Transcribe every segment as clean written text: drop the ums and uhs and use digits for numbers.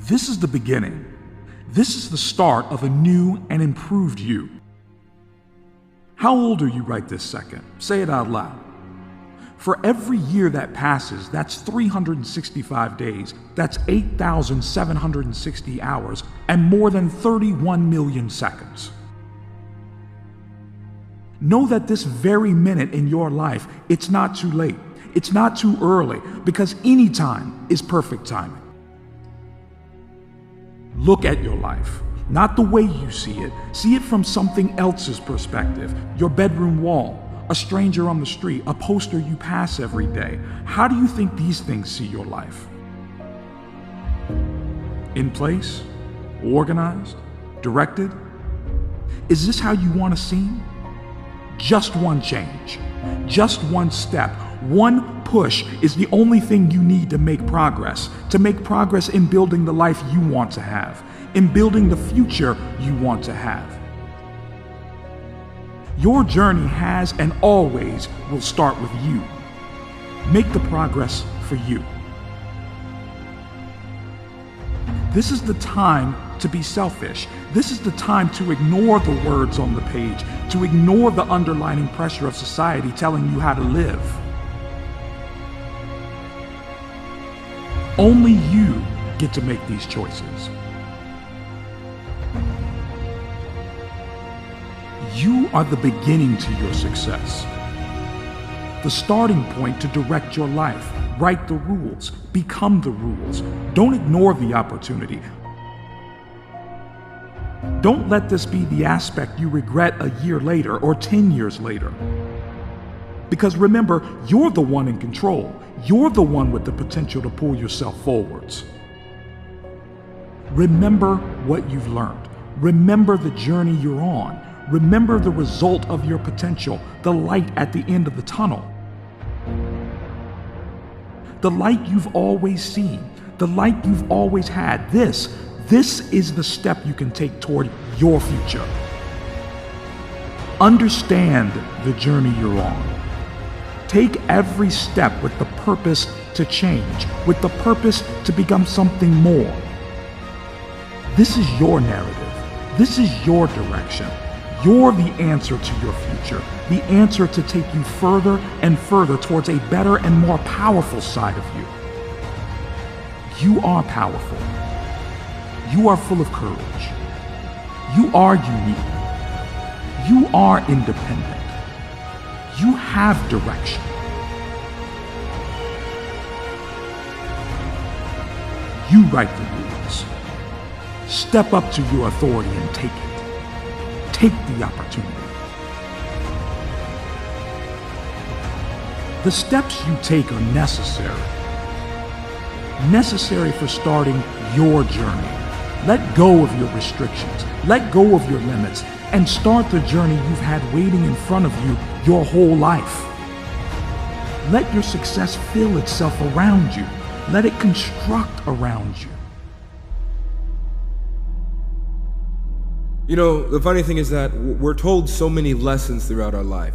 This is the beginning. This is the start of a new and improved you. How old are you right this second? Say it out loud. For every year that passes, that's 365 days, that's 8,760 hours, and more than 31 million seconds. Know that this very minute in your life, it's not too late. It's not too early, because any time is perfect timing. Look at your life, not the way you see it. See it from something else's perspective. Your bedroom wall, a stranger on the street, a poster you pass every day. How do you think these things see your life? In place? Organized? Directed? Is this how you want to seem? Just one change, just one step, one push is the only thing you need to make progress in building the life you want to have, in building the future you want to have. Your journey has and always will start with you. Make the progress for you. This is the time to be selfish. This is the time to ignore the words on the page, to ignore the underlining pressure of society telling you how to live. Only you get to make these choices. You are the beginning to your success, the starting point to direct your life. Write the rules, become the rules. Don't ignore the opportunity. Don't let this be the aspect you regret a year later or 10 years later. Because remember, you're the one in control. You're the one with the potential to pull yourself forwards. Remember what you've learned. Remember the journey you're on. Remember the result of your potential, the light at the end of the tunnel. The light you've always seen, the light you've always had. This is the step you can take toward your future. Understand the journey you're on. Take every step with the purpose to change, with the purpose to become something more. This is your narrative. This is your direction. You're the answer to your future, the answer to take you further and further towards a better and more powerful side of you. You are powerful. You are full of courage. You are unique. You are independent. You have direction. You write the rules. Step up to your authority and take it. Take the opportunity. The steps you take are necessary for starting your journey. Let go of your restrictions, let go of your limits, and start the journey you've had waiting in front of you your whole life. Let your success feel itself around you. Let it construct around you. You know, the funny thing is that we're told so many lessons throughout our life.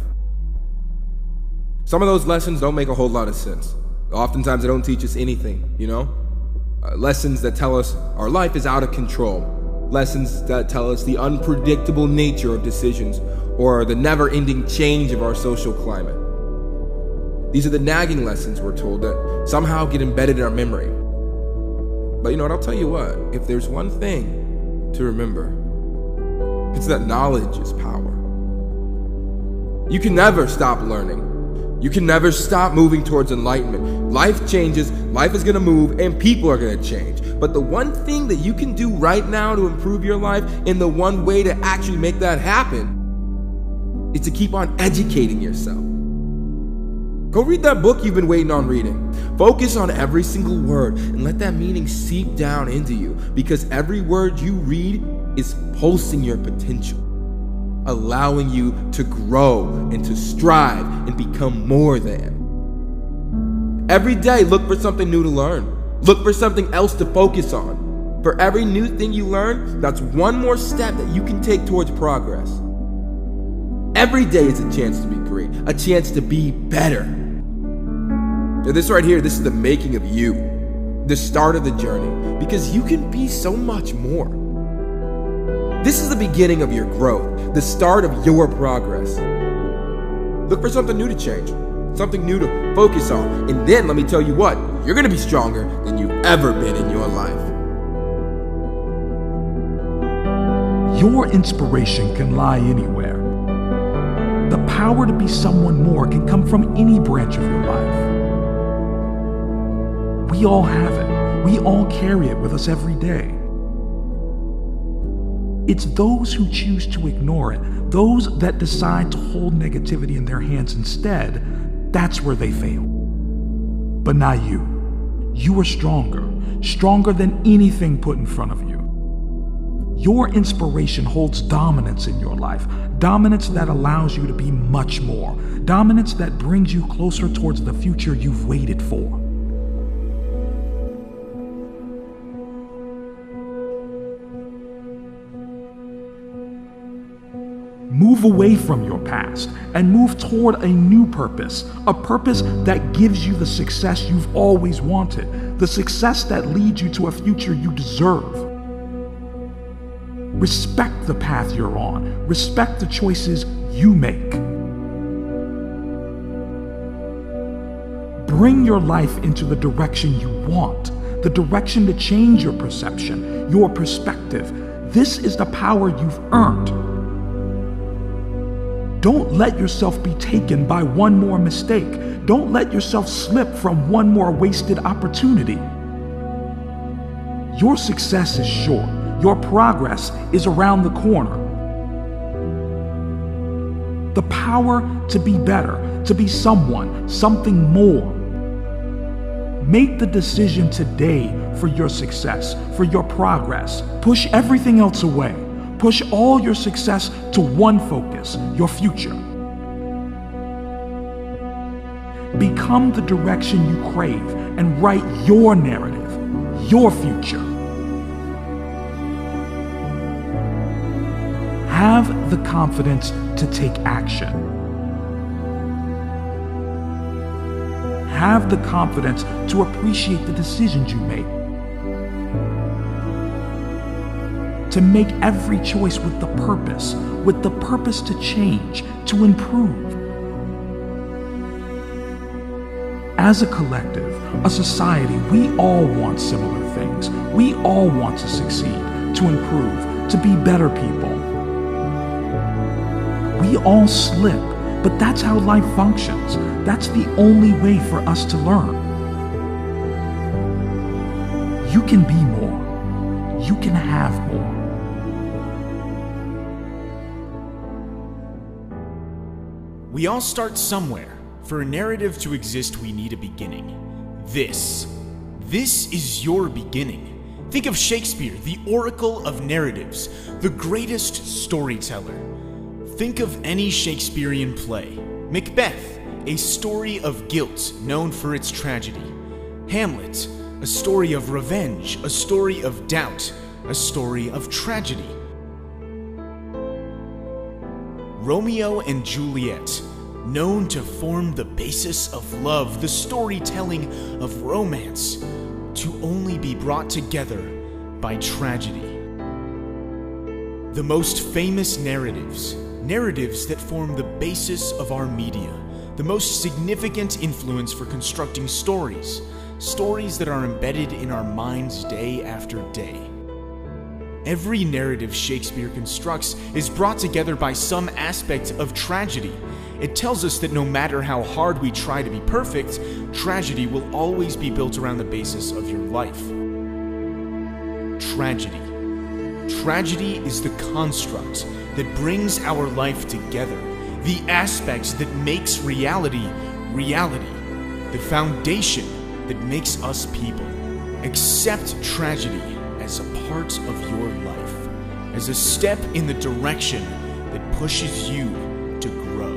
Some of those lessons don't make a whole lot of sense. Oftentimes they don't teach us anything, you know? Lessons that tell us our life is out of control. Lessons that tell us the unpredictable nature of decisions or the never-ending change of our social climate. These are the nagging lessons we're told that somehow get embedded in our memory. But you know what, I'll tell you what, if there's one thing to remember, it's that knowledge is power. You can never stop learning. You can never stop moving towards enlightenment. Life changes, life is gonna move, and people are gonna change. But the one thing that you can do right now to improve your life, and the one way to actually make that happen, is to keep on educating yourself. Go read that book you've been waiting on reading. Focus on every single word and let that meaning seep down into you, because every word you read is pulsing your potential, allowing you to grow and to strive and become more than. Every day, look for something new to learn. Look for something else to focus on. For every new thing you learn, that's one more step that you can take towards progress. Every day is a chance to be great, a chance to be better. Now this right here, this is the making of you. the start of the journey, because you can be so much more. This is the beginning of your growth, the start of your progress. Look for something new to change, something new to focus on, and then let me tell you what, you're gonna be stronger than you've ever been in your life. Your inspiration can lie anywhere. The power to be someone more can come from any branch of your life. We all have it. We all carry it with us every day. It's those who choose to ignore it, those that decide to hold negativity in their hands instead, that's where they fail. But not you. You are stronger, stronger than anything put in front of you. Your inspiration holds dominance in your life, dominance that allows you to be much more, dominance that brings you closer towards the future you've waited for. Move away from your past and move toward a new purpose, a purpose that gives you the success you've always wanted, the success that leads you to a future you deserve. Respect the path you're on. Respect the choices you make. Bring your life into the direction you want, the direction to change your perception, your perspective. This is the power you've earned. Don't let yourself be taken by one more mistake. Don't let yourself slip from one more wasted opportunity. Your success is short. Your progress is around the corner. The power to be better, to be someone, something more. Make the decision today for your success, for your progress. Push everything else away. Push all your success to one focus, your future. Become the direction you crave and write your narrative, your future. Have the confidence to take action. Have the confidence to appreciate the decisions you make. To make every choice with the purpose to change, to improve. As a collective, a society, we all want similar things. We all want to succeed, to improve, to be better people. We all slip, but that's how life functions. That's the only way for us to learn. You can be more. You can have more. We all start somewhere. For a narrative to exist, we need a beginning. This is your beginning. Think of Shakespeare, the oracle of narratives, the greatest storyteller. Think of any Shakespearean play. Macbeth, a story of guilt known for its tragedy. Hamlet, a story of revenge, a story of doubt, a story of tragedy. Romeo and Juliet, known to form the basis of love, the storytelling of romance, to only be brought together by tragedy. The most famous narratives that form the basis of our media, the most significant influence for constructing stories that are embedded in our minds day after day. Every narrative Shakespeare constructs is brought together by some aspect of tragedy. It tells us that no matter how hard we try to be perfect, tragedy will always be built around the basis of your life. Tragedy. Tragedy is the construct that brings our life together, the aspects that makes reality, the foundation that makes us people. Accept tragedy as a part of your life, as a step in the direction that pushes you to grow.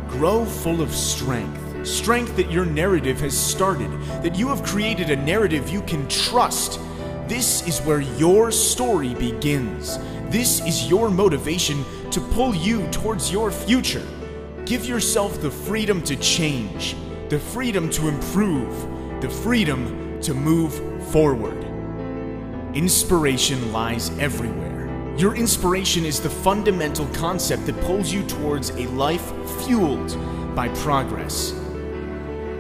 Grow full of strength that your narrative has started, that you have created a narrative you can trust. This is where your story begins. This is your motivation to pull you towards your future. Give yourself the freedom to change, the freedom to improve, the freedom to move forward. Inspiration lies everywhere. Your inspiration is the fundamental concept that pulls you towards a life fueled by progress.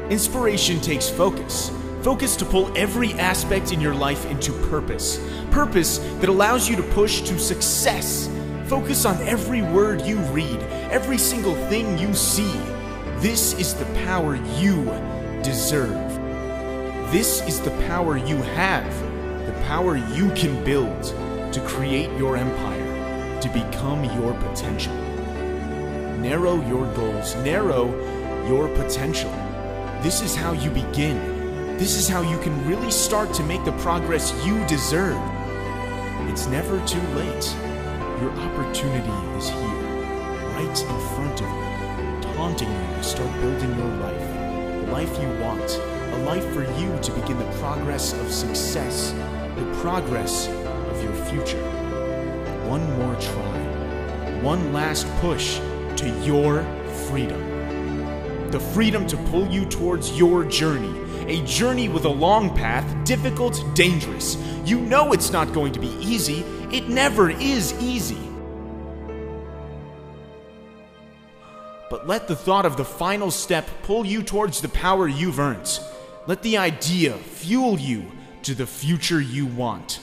Inspiration takes focus. Focus to pull every aspect in your life into purpose. Purpose that allows you to push to success. Focus on every word you read, every single thing you see. This is the power you deserve. This is the power you have, the power you can build to create your empire, to become your potential. Narrow your goals, narrow your potential. This is how you begin. This is how you can really start to make the progress you deserve. It's never too late. Your opportunity is here, right in front of you, taunting you to start building your life, the life you want, a life for you to begin the progress of success, the progress of your future. One more try, one last push to your freedom. The freedom to pull you towards your journey, a journey with a long path, difficult, dangerous. You know it's not going to be easy. It never is easy. But let the thought of the final step pull you towards the power you've earned. Let the idea fuel you to the future you want.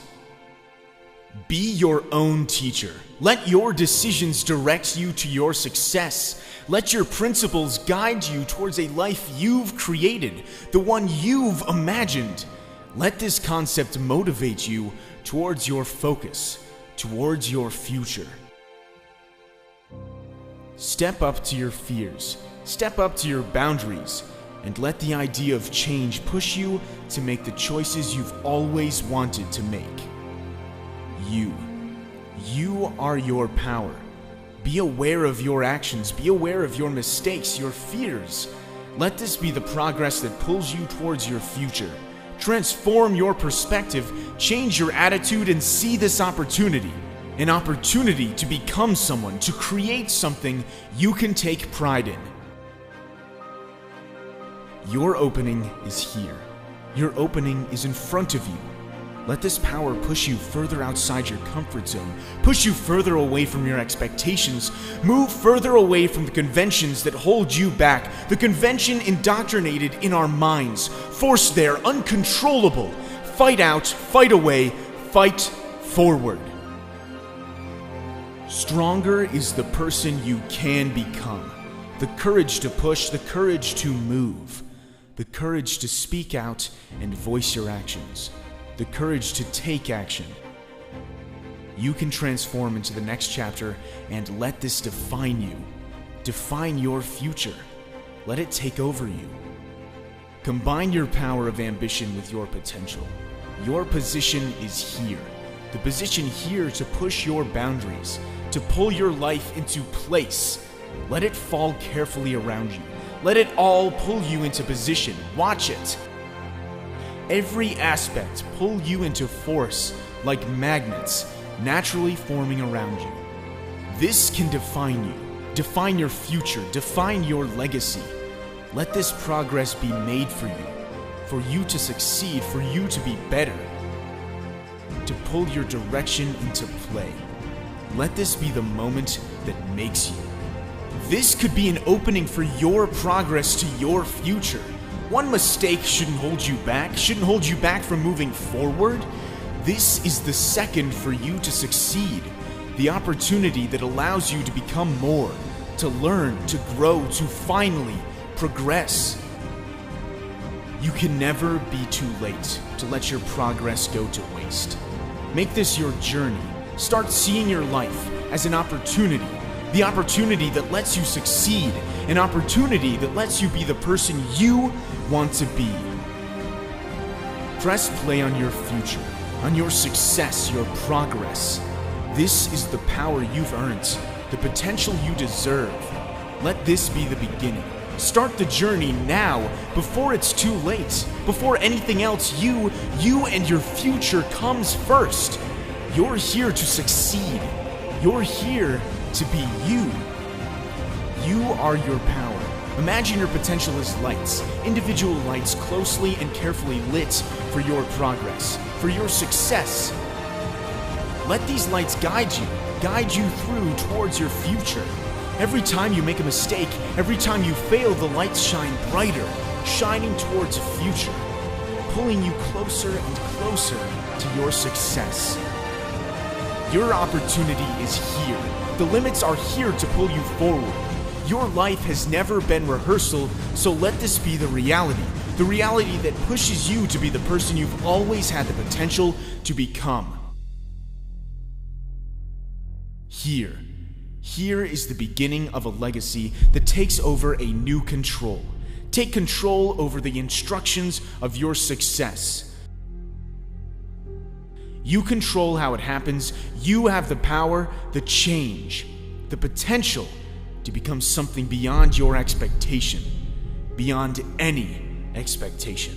Be your own teacher. Let your decisions direct you to your success. Let your principles guide you towards a life you've created, the one you've imagined. Let this concept motivate you towards your focus, towards your future. Step up to your fears, step up to your boundaries, and let the idea of change push you to make the choices you've always wanted to make. You are your power. Be aware of your actions, be aware of your mistakes, your fears. Let this be the progress that pulls you towards your future. Transform your perspective, change your attitude, and see this opportunity. An opportunity to become someone, to create something you can take pride in. Your opening is here. Your opening is in front of you. Let this power push you further outside your comfort zone, push you further away from your expectations, move further away from the conventions that hold you back, the convention indoctrinated in our minds, forced there, uncontrollable. Fight out, fight away, fight forward. Stronger is the person you can become. The courage to push, the courage to move, the courage to speak out and voice your actions, the courage to take action. You can transform into the next chapter and let this define you. Define your future. Let it take over you. Combine your power of ambition with your potential. Your position is here. The position here to push your boundaries, to pull your life into place. Let it fall carefully around you. Let it all pull you into position. Watch it. Every aspect pull you into force like magnets naturally forming around you. This can define you, define your future, define your legacy. Let this progress be made for you to succeed, for you to be better, to pull your direction into play. Let this be the moment that makes you. This could be an opening for your progress to your future. One mistake shouldn't hold you back from moving forward. This is the second for you to succeed. The opportunity that allows you to become more, to learn, to grow, to finally progress. You can never be too late to let your progress go to waste. Make this your journey. Start seeing your life as an opportunity. The opportunity that lets you succeed. An opportunity that lets you be the person you want to be. Press play on your future, on your success, your progress. This is the power you've earned, the potential you deserve. Let this be the beginning. Start the journey now, before it's too late. Before anything else, you and your future comes first. You're here to succeed. You're here to be you. You are your power. Imagine your potential as lights, individual lights closely and carefully lit for your progress, for your success. Let these lights guide you through towards your future. Every time you make a mistake, every time you fail, the lights shine brighter, shining towards a future, pulling you closer and closer to your success. Your opportunity is here. The limits are here to pull you forward. Your life has never been rehearsal, so let this be the reality that pushes you to be the person you've always had the potential to become. Here is the beginning of a legacy that takes over a new control. Take control over the instructions of your success. You control how it happens. You have the power, the change, the potential to become something beyond your expectation, beyond any expectation.